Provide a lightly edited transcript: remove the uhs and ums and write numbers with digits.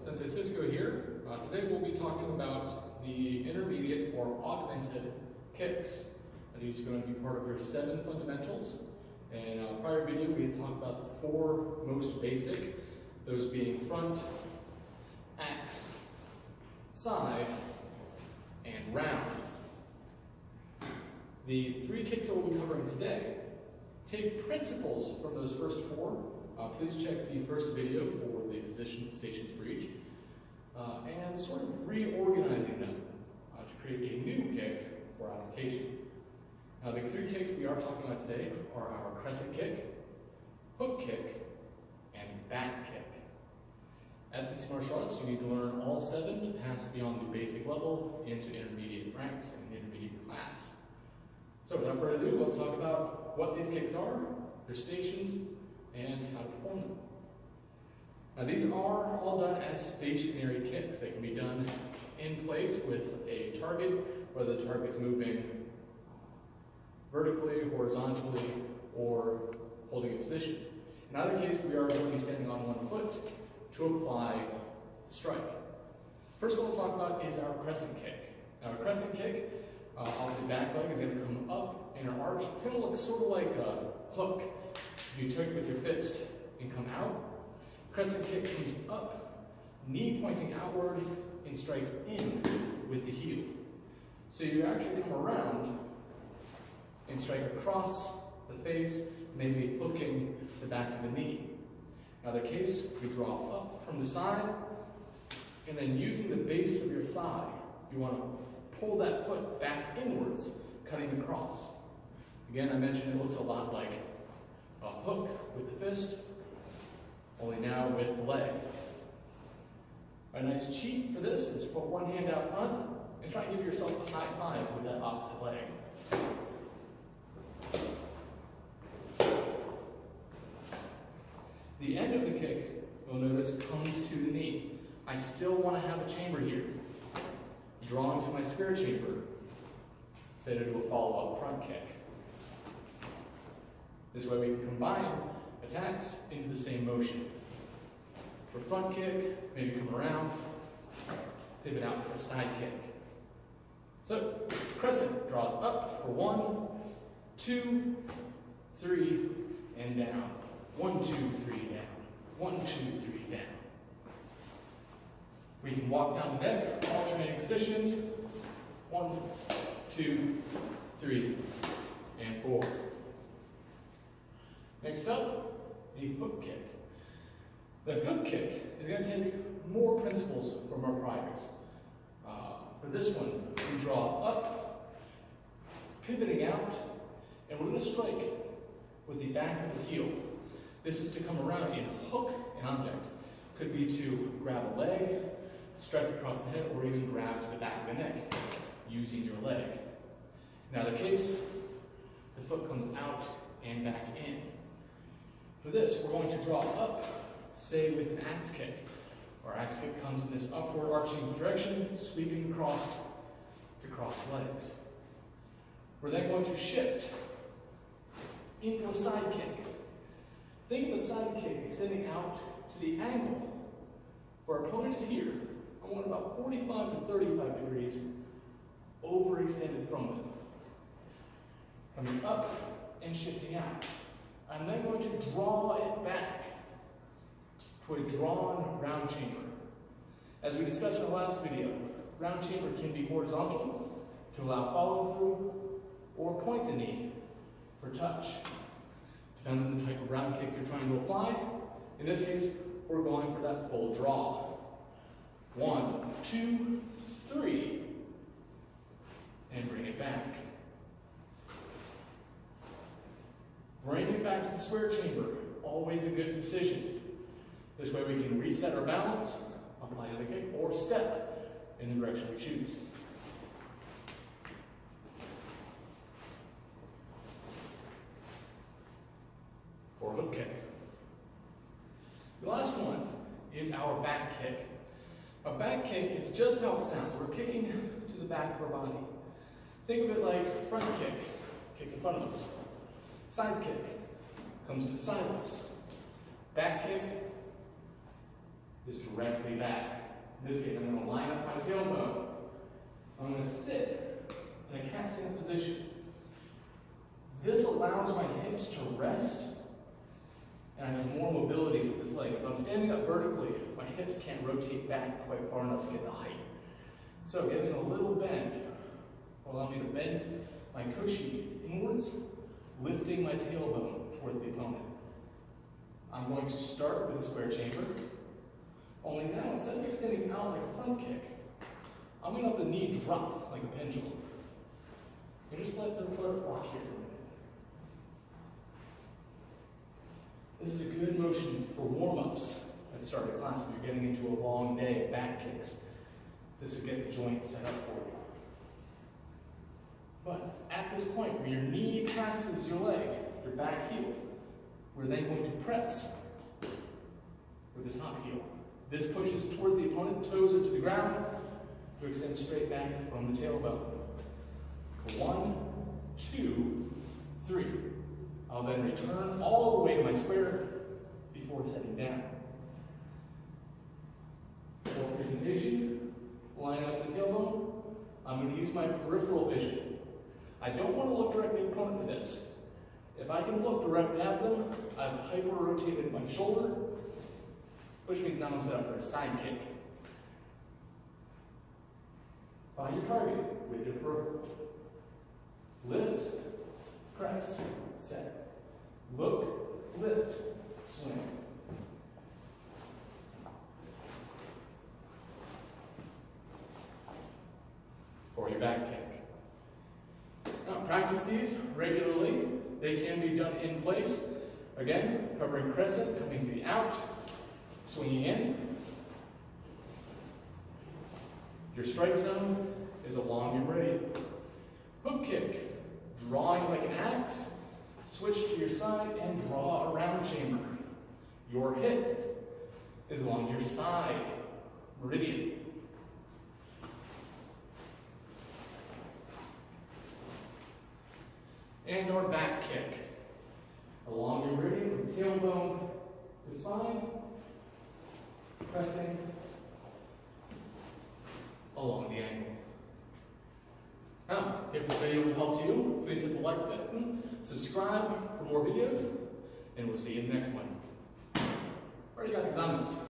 Sensei Cisco here. Today we'll be talking about the intermediate or augmented kicks. These are going to be part of your 7 fundamentals. In a prior video we had talked about the 4 most basic, those being front, axe, side, and round. The 3 kicks that we'll be covering today take principles from those first 4. Please check the first video for the positions and stations for each, and sort of reorganizing them to create a new kick for application. Now the 3 kicks we are talking about today are our crescent kick, hook kick, and back kick. At Sensei Martial Arts, you need to learn all 7 to pass beyond the basic level into intermediate ranks and intermediate class. So without further ado, let's talk about what these kicks are, their stations, and how to perform them. Now these are all done as stationary kicks. They can be done in place with a target, whether the target's moving vertically, horizontally, or holding a position. In either case, we are going to be standing on one foot to apply the strike. First one we'll talk about is our crescent kick. Now a crescent kick off the back leg is going to come up in an arch. It's going to look sort of like a hook if you took it with your fist and come out. Crescent kick comes up, knee pointing outward, and strikes in with the heel. So you actually come around and strike across the face, maybe hooking the back of the knee. In other case, we draw up from the side, and then using the base of your thigh, you want to pull that foot back inwards, cutting across. Again, I mentioned it looks a lot like a hook with the fist, only now with the leg. A nice cheat for this is put one hand out front and try and give yourself a high five with that opposite leg. The end of the kick, you'll notice, comes to the knee. I still want to have a chamber here. Draw into my spirit chamber, instead of do a follow-up front kick. This way we can combine attacks into the same motion. For front kick, maybe come around, pivot out for a side kick. So, crescent draws up for 1, 2, 3, and down. 1, 2, 3, down. 1, 2, 3, down. We can walk down the neck, alternating positions. 1, 2, 3, and 4. Next up, the hook kick. The hook kick is going to take more principles from our priors. For this one, we draw up, pivoting out, and we're going to strike with the back of the heel. This is to come around and hook an object. Could be to grab a leg, strike across the head, or even grab to the back of the neck using your leg. In either case, the foot comes out and back in. For this, we're going to draw up, say with an axe kick. Our axe kick comes in this upward arching direction, sweeping across to cross legs. We're then going to shift into a side kick. Think of a side kick extending out to the angle. If our opponent is here, I want about 45 to 35 degrees overextended from them. Coming up and shifting out. I'm then going to draw it back to a drawn round chamber. As we discussed in the last video, round chamber can be horizontal to allow follow through, or point the knee for touch. Depends on the type of round kick you're trying to apply. In this case, we're going for that full draw. 1, 2, 3, and bring it back. Bring it back to the spirit chamber, always a good decision. This way we can reset our balance, apply another kick, or step in the direction we choose. For hook kick. The last one is our back kick. A back kick is just how it sounds. We're kicking to the back of our body. Think of it like front kick, kicks in front of us. Side kick comes to the side of us. Back kick is directly back. In this case, I'm going to line up my tailbone. I'm going to sit in a cat stance position. This allows my hips to rest, and I have more mobility with this leg. If I'm standing up vertically, my hips can't rotate back quite far enough to get the height. So getting a little bend will allow me to bend my cushy inwards, lifting my tailbone toward the opponent. I'm going to start with a square chamber, only now instead of extending out like a front kick, I'm going to let the knee drop like a pendulum. And just let the foot rock here for a minute. This is a good motion for warm-ups at the start of class if you're getting into a long day of back kicks. This will get the joint set up for you. But at this point where your knee passes your leg, your back heel, we're then going to press with the top heel. This pushes towards the opponent, toes are to the ground, to extend straight back from the tailbone. 1, 2, 3. I'll then return all the way to my square before setting down. For presentation, line up the tailbone. I'm going to use my peripheral vision. I don't want to look directly at the opponent for this. If I can look directly at them, I've hyper-rotated my shoulder, which means now I'm set up for a side kick. Find your target with your peripheral. Lift, press, set. Look, lift, swing. For your back kick. Now, practice these regularly. They can be done in place. Again, covering crescent, coming to the out, swinging in. Your strike zone is along your ready. Hook kick, drawing like an axe, switch to your side and draw a round chamber. Your hip is along your side meridian. And our back kick. Along your meridian from tailbone to spine, pressing along the angle. Now, if the video has helped you, please hit the like button, subscribe for more videos, and we'll see you in the next one. Already got exams.